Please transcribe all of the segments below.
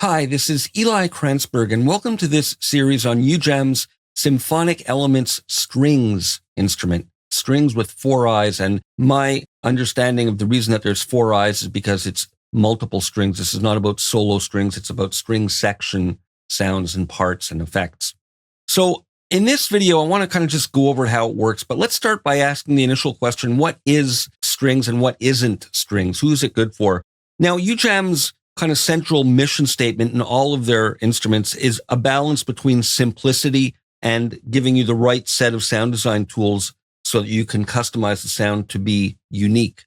Hi, this is Eli Kranzberg, and welcome to this series on UJAM's Symphonic Elements Strings instrument. Strings with four eyes, and my understanding of the reason that there's four eyes is because it's multiple strings. This is not about solo strings, it's about string section sounds and parts and effects. So in this video, I want to kind of just go over how it works, but let's start by asking the initial question, what is strings and what isn't strings? Who is it good for? Now, UJAM's kind of central mission statement in all of their instruments is a balance between simplicity and giving you the right set of sound design tools so that you can customize the sound to be unique.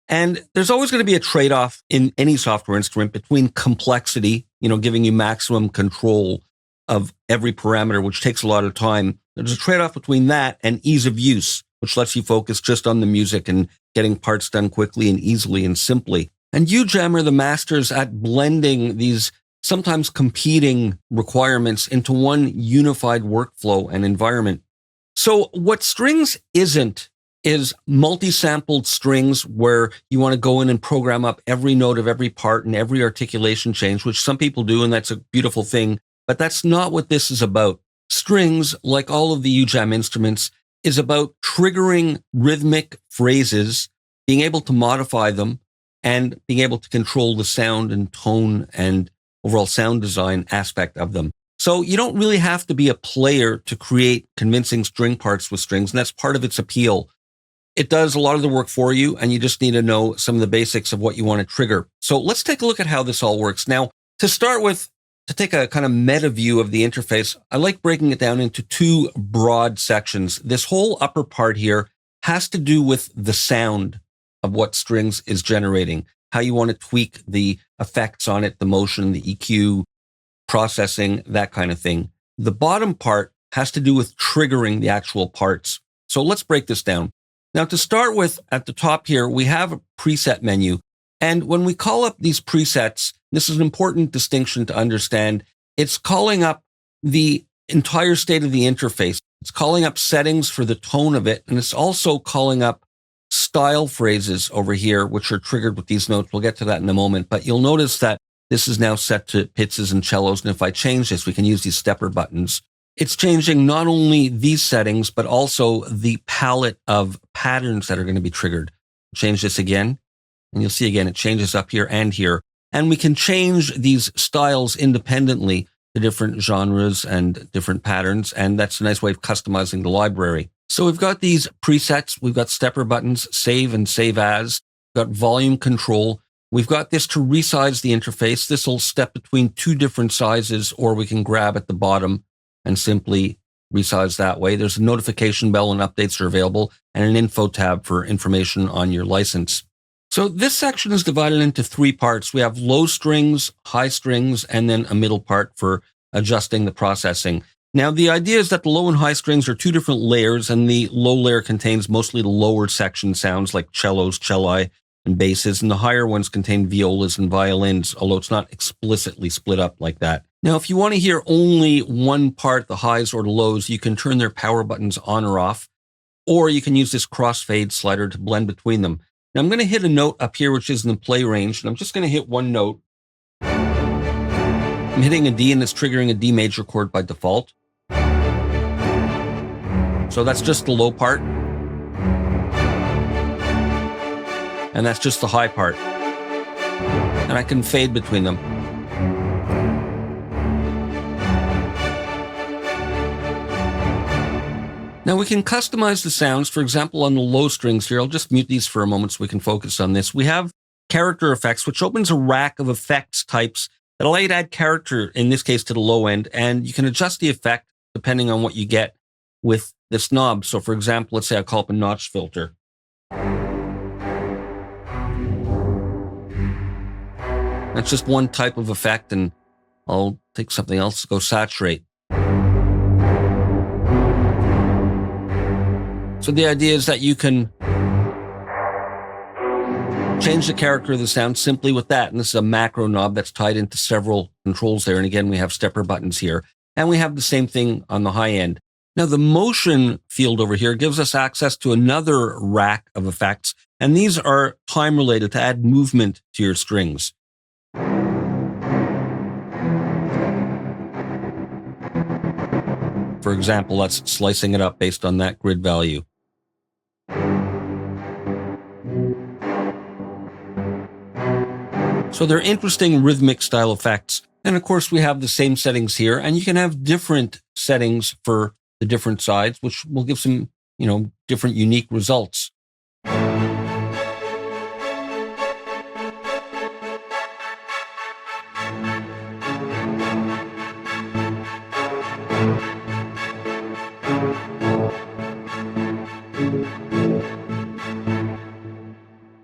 And there's always going to be a trade-off in any software instrument between complexity, giving you maximum control of every parameter, which takes a lot of time. There's a trade-off between that and ease of use, which lets you focus just on the music and getting parts done quickly and easily and simply. And UJAM are the masters at blending these sometimes competing requirements into one unified workflow and environment. So what strings isn't is multi-sampled strings where you want to go in and program up every note of every part and every articulation change, which some people do, and that's a beautiful thing. But that's not what this is about. Strings, like all of the UJAM instruments, is about triggering rhythmic phrases, being able to modify them, and being able to control the sound and tone and overall sound design aspect of them. So you don't really have to be a player to create convincing string parts with strings, and that's part of its appeal. It does a lot of the work for you, and you just need to know some of the basics of what you want to trigger. So let's take a look at how this all works. Now, to start with, to take a kind of meta view of the interface, I like breaking it down into two broad sections. This whole upper part here has to do with the sound of what strings is generating, how you want to tweak the effects on it, the motion, the EQ, processing, that kind of thing. The bottom part has to do with triggering the actual parts. So let's break this down. Now, to start with, at the top here, we have a preset menu. And when we call up these presets, this is an important distinction to understand. It's calling up the entire state of the interface. It's calling up settings for the tone of it. And it's also calling up style phrases over here, which are triggered with these notes. We'll get to that in a moment. But you'll notice that this is now set to pizzas and cellos. And if I change this, we can use these stepper buttons. It's changing not only these settings, but also the palette of patterns that are going to be triggered. Change this again. And you'll see again, it changes up here and here. And we can change these styles independently to different genres and different patterns. And that's a nice way of customizing the library. So we've got these presets. We've got stepper buttons, save and save as. We've got volume control. We've got this to resize the interface. This will step between two different sizes, or we can grab at the bottom and simply resize that way. There's a notification bell and updates are available, and an info tab for information on your license. So this section is divided into three parts. We have low strings, high strings, and then a middle part for adjusting the processing. Now, the idea is that the low and high strings are two different layers, and the low layer contains mostly the lower section sounds like cellos, celli, and basses, and the higher ones contain violas and violins, although it's not explicitly split up like that. Now, if you want to hear only one part, the highs or the lows, you can turn their power buttons on or off, or you can use this crossfade slider to blend between them. Now, I'm going to hit a note up here, which is in the play range, and I'm just going to hit one note. I'm hitting a D, and it's triggering a D major chord by default. So that's just the low part. And that's just the high part. And I can fade between them. Now we can customize the sounds. For example, on the low strings here, I'll just mute these for a moment so we can focus on this. We have character effects, which opens a rack of effects types that allow you to add character, in this case, to the low end. And you can adjust the effect depending on what you get with this knob. So for example, let's say I call up a notch filter. That's just one type of effect, and I'll take something else, go saturate. So the idea is that you can change the character of the sound simply with that. And this is a macro knob that's tied into several controls there. And again, we have stepper buttons here. And we have the same thing on the high end. Now, the motion field over here gives us access to another rack of effects. And these are time related to add movement to your strings. for example, that's slicing it up based on that grid value. So they're interesting rhythmic style effects. And of course, we have the same settings here, and you can have different settings for the different sides, which will give some, different unique results.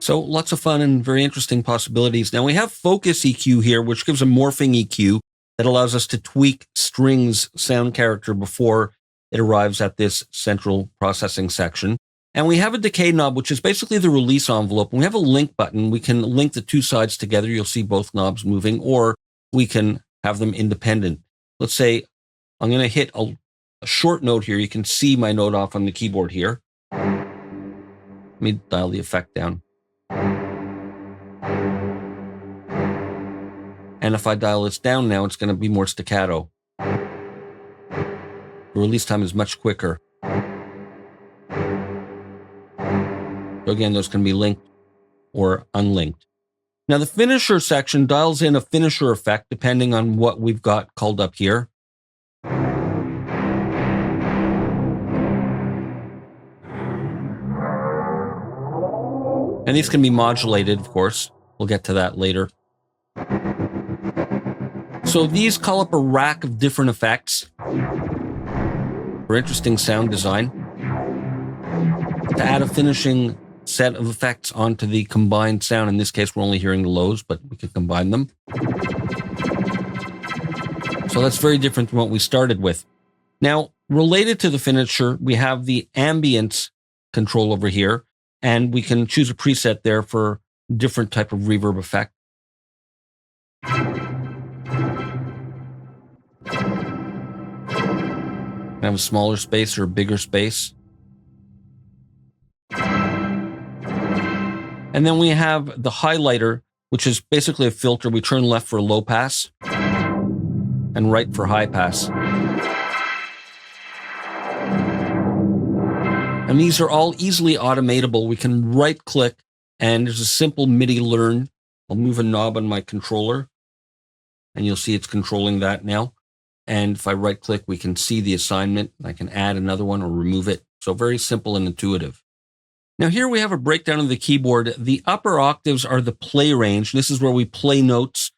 So lots of fun and very interesting possibilities. Now we have Focus EQ here, which gives a morphing EQ that allows us to tweak strings sound character before it arrives at this central processing section. And we have a decay knob, which is basically the release envelope. And we have a link button. We can link the two sides together. You'll see both knobs moving, or we can have them independent. Let's say I'm going to hit a short note here. You can see my note off on the keyboard here. Let me dial the effect down. And if I dial this down now, it's going to be more staccato. The release time is much quicker. So again, those can be linked or unlinked. Now the finisher section dials in a finisher effect depending on what we've got called up here. And these can be modulated, of course. We'll get to that later. So these call up a rack of different effects for interesting sound design to add a finishing set of effects onto the combined sound. In this case, we're only hearing the lows, but we can combine them. So that's very different from what we started with. Now, related to the finisher, we have the ambience control over here, and we can choose a preset there for different type of reverb effect. Have a smaller space or a bigger space. And then we have the highlighter, which is basically a filter. We turn left for low pass and right for high pass. And these are all easily automatable. We can right click and there's a simple MIDI learn. I'll move a knob on my controller and you'll see it's controlling that now. And if I right click, we can see the assignment. I can add another one or remove it. So very simple and intuitive. Now here we have a breakdown of the keyboard. The upper octaves are the play range. This is where we play notes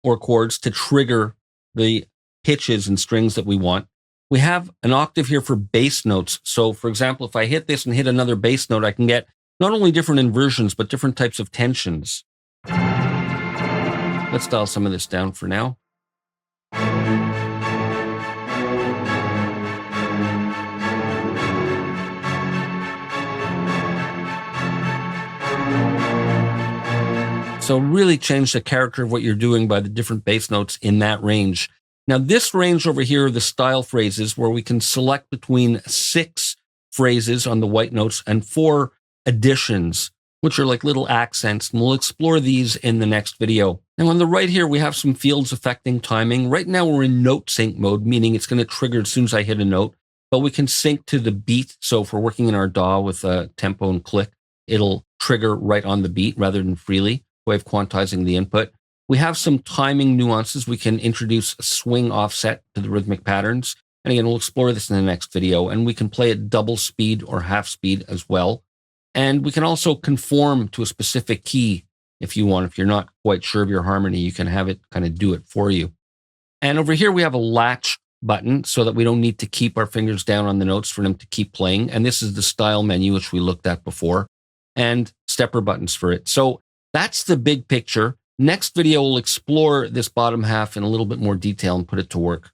or chords to trigger the pitches and strings that we want. We have an octave here for bass notes. So for example, if I hit this and hit another bass note, I can get not only different inversions, but different types of tensions. Let's dial some of this down for now. So really change the character of what you're doing by the different bass notes in that range. Now this range over here are the style phrases where we can select between 6 phrases on the white notes and 4 additions, which are like little accents. And we'll explore these in the next video. Now on the right here, we have some fields affecting timing. Right now we're in note sync mode, meaning it's going to trigger as soon as I hit a note, but we can sync to the beat. So if we're working in our DAW with a tempo and click, it'll trigger right on the beat rather than freely. Way of quantizing the input. We have some timing nuances. We can introduce a swing offset to the rhythmic patterns. And again, we'll explore this in the next video. And we can play at double speed or half speed as well. And we can also conform to a specific key if you want. If you're not quite sure of your harmony, you can have it kind of do it for you. And over here, we have a latch button so that we don't need to keep our fingers down on the notes for them to keep playing. And this is the style menu, which we looked at before, and stepper buttons for it. So that's the big picture. Next video, we'll explore this bottom half in a little bit more detail and put it to work.